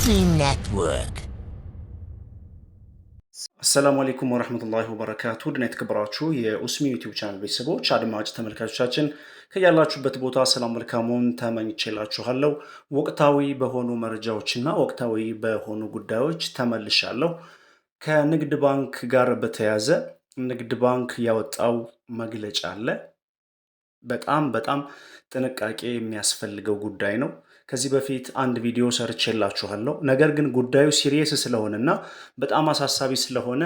Muslim Network. አሰላሙ አለይኩም ወራህመቱላሂ ወበረካቱ ድና የተከበራችሁ የኡስሚ ዩቲዩብ ቻናል ቤተሰቦች አድማጭ ተመልካቾቻችን ከያላችሁበት ቦታ ሰላም መልካሙን ተመኝቼላችኋለሁ። ወቅታዊ በሆኑ መረጃዎችና ወቅታዊ በሆኑ ጉዳዮች ተመልሻለሁ። ከንግድ ባንክ ጋር በተያያዘ ንግድ ባንክ ያወጣው መግለጫ አለ። በጣም ጥንቃቄ የሚያስፈልገው ጉዳይ ነው። ከዚህ በፊት አንድ ቪዲዮ ሰርቼላችኋለሁ። ነገር ግን ጉዳዩ ሲሪየስ ስለሆነና በጣም አሳሳቢ ስለሆነ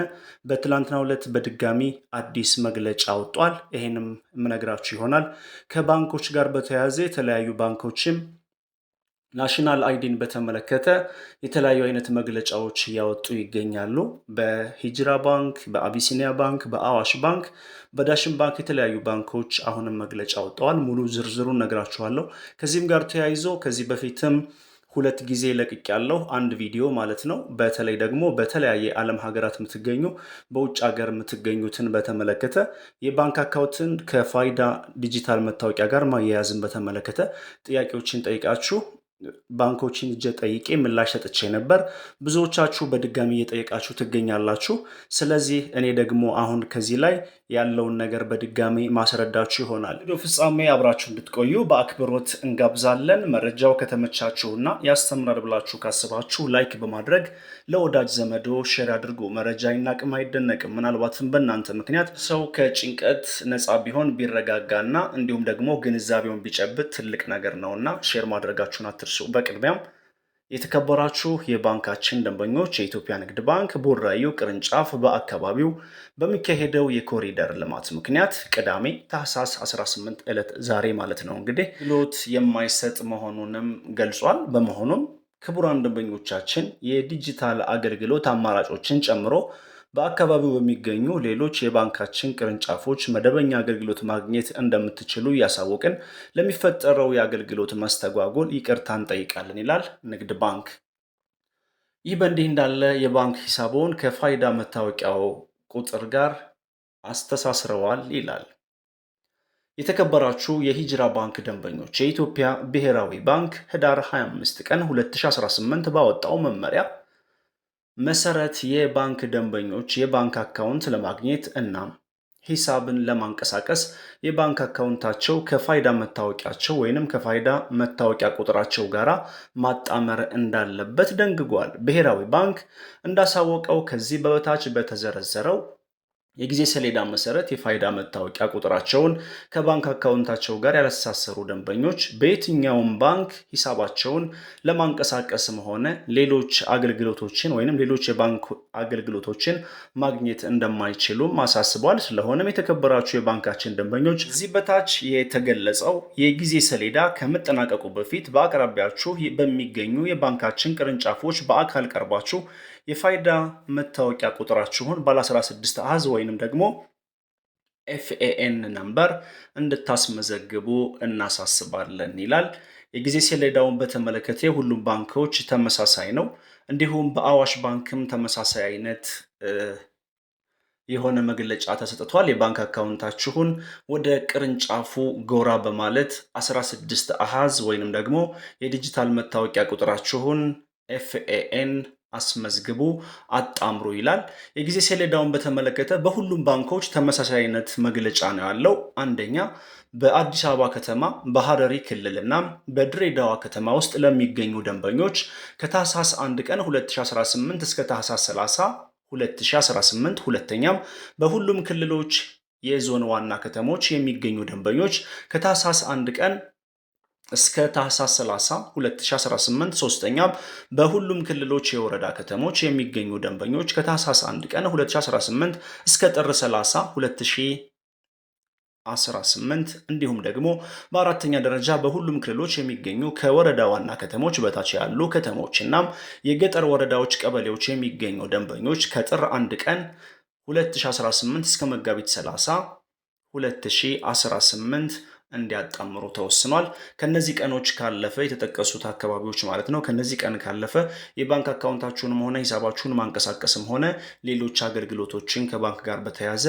በትላንትናው ዕለት በድጋሚ አዲስ መግለጫ አውጧል። ይሄንም የምነግራችሁ ይሆናል። ከባንኮች ጋር በተያያዘ የተለያዩ ባንኮችም ናሽናል አይዲን በተመለከተ የተለያዩ አይነት መግለጫዎች እያወጡ ይገኛሉ። በሂጅራ ባንክ፣ በአቢሲኒያ ባንክ፣ በአዋሽ ባንክ፣ በዳሽን ባንክ የተለያዩ ባንኮች አሁንም መግለጫ አውጥተዋል። ሙሉ ዝርዝሩን ነግራችኋለሁ። ከዚህም ጋር ተያይዞ ከዚህ በፊትም 2 ጊዜ ለቅቅ ያለው አንድ ቪዲዮ ማለት ነው። በተለይ ደግሞ በተለያየ ዓለም ሀገራት የምትገኙ በውጭ ሀገር የምትገኙትን በተመለከተ የባንክ አካውንትን ከፋይዳ ዲጂታል መታወቂያ ጋር ማያያዝን በተመለከተ ጥያቄዎችን ጠይቃችሁ ባንኮችን እጀ ጠይቄ ምላሽ ሰጥቼ ነበር። ብዙዎቻችሁ በድጋሚ እየጠየቃችሁ ትገኛላችሁ። ስለዚህ እኔ ደግሞ አሁን ከዚህ ላይ ያለውን ነገር በድጋሚ ማስረዳችሁ ይሆናል። ቪዲዮ ፍጻሜ አብራችሁ እንድትቆዩ በአክብሮት እንጋብዛለን። መረጃው ከተመቻችሁና ያስተምራል ብላችሁ ካስባችሁ ላይክ በማድረግ ለወዳጅ ዘመዶ ሼር አድርጉ። መረጃ ይናቅም አይደነቅም። ምናልባትም በእናንተ ምክንያት ሰው ከጭንቀት ነፃ ቢሆን ቢረጋጋና እንዲሁም ደግሞ ግንዛቤውን ቢጨብጥ ትልቅ ነገር ነውና ሼር ማድረጋችሁን አትርሱ። በቅድሚያም የተከበራችሁ የባንካችን ደንበኞች የኢትዮጵያ ንግድ ባንክ ቡራዩ ቅርንጫፍ በአካባቢው በሚካሄደው የኮሪደር ልማት ምክንያት ቅዳሜ ታህሳስ 18 ዕለት ዛሬ ማለት ነው እንግዲህ አገልግሎት የማይሰጥ መሆኑንም ገልጿል። በመሆኑም ክቡራን ደንበኞቻችን የዲጂታል አገልግሎት አማራጮችን ጨምሮ በአካባቢው በሚገኙ ሌሎች የባንካችን ቅርንጫፎች መደበኛ አገልግሎት ማግኘት እንደምትችሉ እያሳወቅን ለሚፈጠረው የአገልግሎት መስተጓጎል ይቅርታ እንጠይቃለን ይላል ንግድ ባንክ። ይህ በእንዲህ እንዳለ የባንክ ሂሳቦን ከፋይዳ መታወቂያው ቁጥር ጋር አስተሳስረዋል ይላል። የተከበራችሁ የሂጅራ ባንክ ደንበኞች የኢትዮጵያ ብሔራዊ ባንክ ህዳር 25 ቀን 2018 ባወጣው መመሪያ መሰረት የባንክ ደንበኞች የባንክ አካውንት ለማግኘት እና ሂሳብን ለማንቀሳቀስ የባንክ አካውንታቸው ከፋይዳ መታወቂያቸው ወይንም ከፋይዳ መታወቂያ ቁጥራቸው ጋር ማጣመር እንዳለበት ደንግጓል። ብሔራዊ ባንክ እንዳሳወቀው ከዚህ በታች በተዘረዘረው የጊዜ ሰሌዳ መሰረት የፋይዳ መታወቂያ ቁጥራቸውን ከባንክ አካውንታቸው ጋር ያላስተሳሰሩ ደንበኞች በየትኛውም ባንክ ሂሳባቸውን ለማንቀሳቀስም ሆነ ሌሎች አገልግሎቶችን ወይንም ሌሎች የባንክ አገልግሎቶችን ማግኘት እንደማይችሉም አሳስቧል። ስለሆነም የተከበራችሁ የባንካችን ደንበኞች እዚህ በታች የተገለጸው የጊዜ ሰሌዳ ከመጠናቀቁ በፊት በአቅራቢያችሁ በሚገኙ የባንካችን ቅርንጫፎች በአካል ቀርባችሁ የፋይዳ መታወቂያ ቁጥራችሁን ባለ 16 አሃዝ ወይንም ደግሞ FAN ነምበር እንድታስመዘግቡ እናሳስባለን ይላል። የጊዜ ሰሌዳውን በተመለከተ ሁሉም ባንኮች ተመሳሳይ ነው። እንዲሁም በአዋሽ ባንክም ተመሳሳይ አይነት የሆነ መግለጫ ተሰጥቷል። የባንክ አካውንታችሁን ወደ ቅርንጫፉ ጎራ በማለት 16 አሃዝ ወይንም ደግሞ የዲጂታል መታወቂያ ቁጥራችሁን FAN አስመዝግቡ አጣምሩ ይላል። የጊዜ ሰሌዳውን በተመለከተ በሁሉም ባንኮች ተመሳሳይ አይነት መግለጫ ነው ያለው። አንደኛ በአዲስ አበባ ከተማ በሐረሪ ክልልና በድሬዳዋ ከተማ ውስጥ ለሚገኙ ደንበኞች ከታህሳስ 1 ቀን 2018 እስከ ታህሳስ 30 2018፣ ሁለተኛም በሁሉም ክልሎች የዞን ዋና ከተሞች የሚገኙ ደንበኞች ከታህሳስ 1 ቀን እስከ ታህሳስ 30 2018፣ ሶስተኛም በሁሉም ክልሎች የወረዳ ከተሞች የሚገኙ ደንበኞች ከታህሳስ 1 ቀን 2018 እስከ ጥር 30 2018፣ እንዲሁም ደግሞ በአራተኛ ደረጃ በሁሉም ክልሎች የሚገኙ ከወረዳ ዋና ከተሞች በታች ያሉ ከተሞችና የገጠር ወረዳዎች ቀበሌዎች የሚገኙ ደንበኞች ከጥር 1 ቀን 2018 እስከ መጋቢት 30 2018 እንዲያጣምሩ ተወስኗል። ከነዚህ ቀኖች ካለፈ የተጠቀሱት አካባቢዎች ማለት ነው። ከነዚህ ቀን ካለፈ የባንክ አካውንታችሁንም ሆነ ሂሳባችሁን ማንቀሳቀስም ሆነ ሌሎች አገልግሎቶችን ከባንክ ጋር በተያያዘ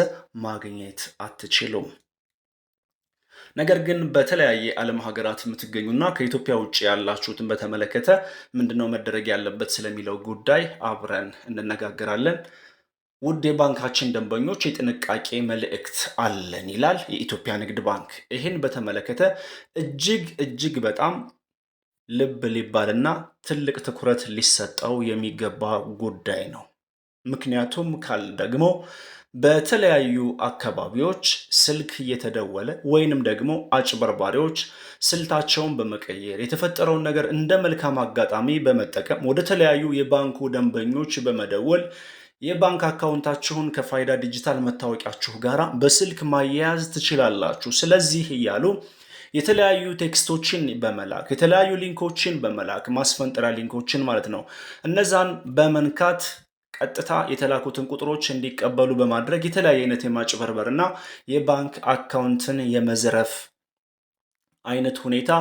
ማግኘት አትችሉም። ነገር ግን በተለያየ ዓለም ሀገራት የምትገኙና ከኢትዮጵያ ውጭ ያላችሁትን በተመለከተ ምንድነው መደረግ ያለበት ስለሚለው ጉዳይ አብረን እንነጋገራለን። ውድ የባንካችን ደንበኞች የጥንቃቄ መልእክት አለን ይላል የኢትዮጵያ ንግድ ባንክ። ይህን በተመለከተ እጅግ በጣም ልብ ሊባልና ትልቅ ትኩረት ሊሰጠው የሚገባ ጉዳይ ነው። ምክንያቱም ደግሞ በተለያዩ አካባቢዎች ስልክ እየተደወለ ወይንም ደግሞ አጭበርባሪዎች ስልታቸውን በመቀየር የተፈጠረውን ነገር እንደ መልካም አጋጣሚ በመጠቀም ወደ ተለያዩ የባንኩ ደንበኞች በመደወል የባንክ አካውንታችሁን ከፋይዳ ዲጂታል መታወቂያችሁ ጋር በስልክ ማያያዝ ትችላላችሁ፣ ስለዚህ እያሉ የተለያዩ ቴክስቶችን በመላክ የተለያዩ ሊንኮችን በመላክ ማስፈንጠሪያ ሊንኮችን ማለት ነው። እነዛን በመንካት ቀጥታ የተላኩትን ቁጥሮች እንዲቀበሉ በማድረግ የተለያየ አይነት የማጭበርበርና የባንክ አካውንትን የመዝረፍ አይነት ሁኔታ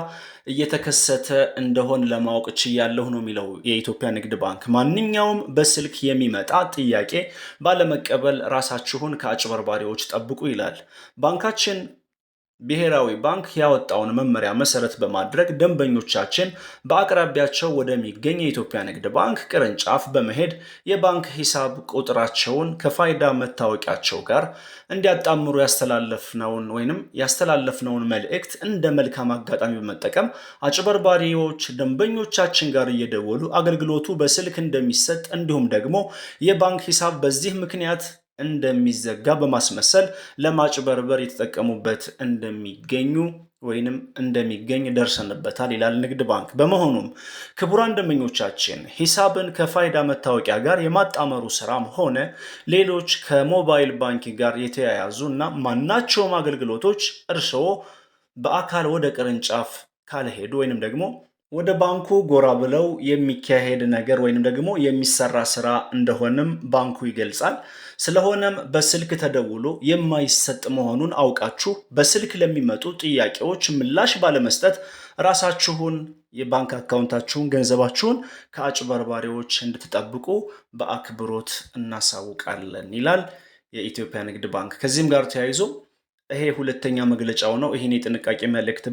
እየተከሰተ እንደሆን ለማወቅ ችያለሁ ነው የሚለው የኢትዮጵያ ንግድ ባንክ። ማንኛውም በስልክ የሚመጣ ጥያቄ ባለመቀበል ራሳችሁን ከአጭበርባሪዎች ጠብቁ ይላል ባንካችን። ብሔራዊ ባንክ ያወጣውን መመሪያ መሰረት በማድረግ ደንበኞቻችን በአቅራቢያቸው ወደሚገኝ የኢትዮጵያ ንግድ ባንክ ቅርንጫፍ በመሄድ የባንክ ሂሳብ ቁጥራቸውን ከፋይዳ መታወቂያቸው ጋር እንዲያጣምሩ ያስተላለፍነውን መልእክት እንደ መልካም አጋጣሚ በመጠቀም አጭበርባሪዎች ደንበኞቻችን ጋር እየደወሉ አገልግሎቱ በስልክ እንደሚሰጥ እንዲሁም ደግሞ የባንክ ሂሳብ በዚህ ምክንያት እንደሚዘጋ በማስመሰል ለማጭበርበር የተጠቀሙበት እንደሚገኝ ደርሰንበታል ይላል ንግድ ባንክ። በመሆኑም ክቡራን ደንበኞቻችን ሂሳብን ከፋይዳ መታወቂያ ጋር የማጣመሩ ስራም ሆነ ሌሎች ከሞባይል ባንኪንግ ጋር የተያያዙ እና ማናቸውም አገልግሎቶች እርስዎ በአካል ወደ ቅርንጫፍ ካልሄዱ ወይንም ደግሞ ወደ ባንኩ ጎራ ብለው የሚካሄድ ነገር ወይንም ደግሞ የሚሰራ ስራ እንደሆነም ባንኩ ይገልጻል። ስለሆነም በስልክ ተደውሎ የማይሰጥ መሆኑን አውቃችሁ በስልክ ለሚመጡ ጥያቄዎች ምላሽ ባለመስጠት ራሳችሁን፣ የባንክ አካውንታችሁን፣ ገንዘባችሁን ከአጭበርባሪዎች እንድትጠብቁ በአክብሮት እናሳውቃለን ይላል የኢትዮጵያ ንግድ ባንክ። ከዚህም ጋር ተያይዞ ይሄ ሁለተኛ መግለጫው ነው። ይሄን የጥንቃቄ መልእክት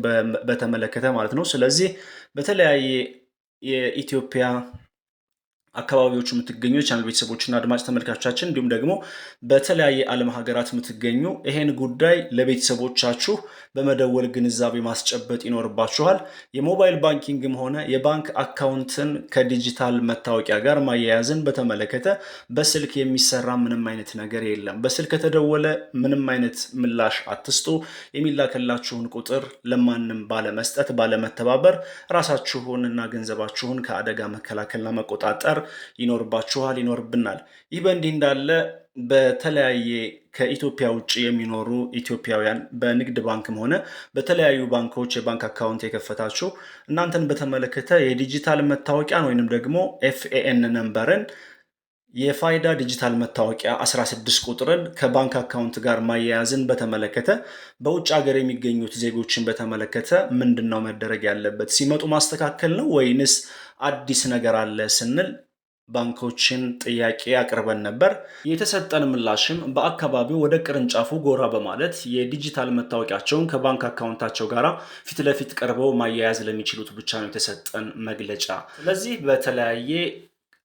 በተመለከተ ማለት ነው። ስለዚህ በተለያየ የኢትዮጵያ አካባቢዎች የምትገኙ የቻናል ቤተሰቦችና አድማጭ ተመልካቾቻችን እንዲሁም ደግሞ በተለያየ ዓለም ሀገራት የምትገኙ ይሄን ጉዳይ ለቤተሰቦቻችሁ በመደወል ግንዛቤ ማስጨበጥ ይኖርባችኋል። የሞባይል ባንኪንግም ሆነ የባንክ አካውንትን ከዲጂታል መታወቂያ ጋር ማያያዝን በተመለከተ በስልክ የሚሰራ ምንም አይነት ነገር የለም። በስልክ ከተደወለ ምንም አይነት ምላሽ አትስጡ። የሚላከላችሁን ቁጥር ለማንም ባለመስጠት ባለመተባበር ራሳችሁን እና ገንዘባችሁን ከአደጋ መከላከልና መቆጣጠር ይኖርብናል። ይህ በእንዲህ እንዳለ በተለያየ ከኢትዮጵያ ውጭ የሚኖሩ ኢትዮጵያውያን በንግድ ባንክም ሆነ በተለያዩ ባንኮች የባንክ አካውንት የከፈታችሁ እናንተን በተመለከተ የዲጂታል መታወቂያን ወይንም ደግሞ ኤፍኤኤን ነምበርን የፋይዳ ዲጂታል መታወቂያ 16 ቁጥርን ከባንክ አካውንት ጋር ማያያዝን በተመለከተ በውጭ ሀገር የሚገኙት ዜጎችን በተመለከተ ምንድነው መደረግ ያለበት? ሲመጡ ማስተካከል ነው ወይንስ አዲስ ነገር አለ ስንል ባንኮችን ጥያቄ አቅርበን ነበር። የተሰጠን ምላሽም በአካባቢው ወደ ቅርንጫፉ ጎራ በማለት የዲጂታል መታወቂያቸውን ከባንክ አካውንታቸው ጋር ፊት ለፊት ቀርበው ማያያዝ ለሚችሉት ብቻ ነው የተሰጠን መግለጫ። ስለዚህ በተለያየ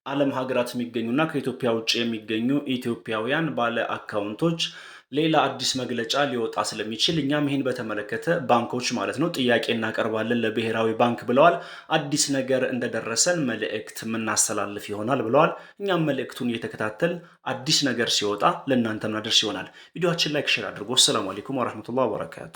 ዓለም ሀገራት የሚገኙና ከኢትዮጵያ ውጭ የሚገኙ ኢትዮጵያውያን ባለ አካውንቶች ሌላ አዲስ መግለጫ ሊወጣ ስለሚችል እኛም ይህን በተመለከተ ባንኮች ማለት ነው ጥያቄ እናቀርባለን ለብሔራዊ ባንክ ብለዋል። አዲስ ነገር እንደደረሰን መልእክት የምናስተላልፍ ይሆናል ብለዋል። እኛም መልእክቱን እየተከታተል አዲስ ነገር ሲወጣ ለእናንተ እናደርስ ይሆናል። ቪዲዮአችን ላይክ፣ ሼር አድርጎ። ሰላም አለይኩም ወራህመቱላሂ ወበረካቱ።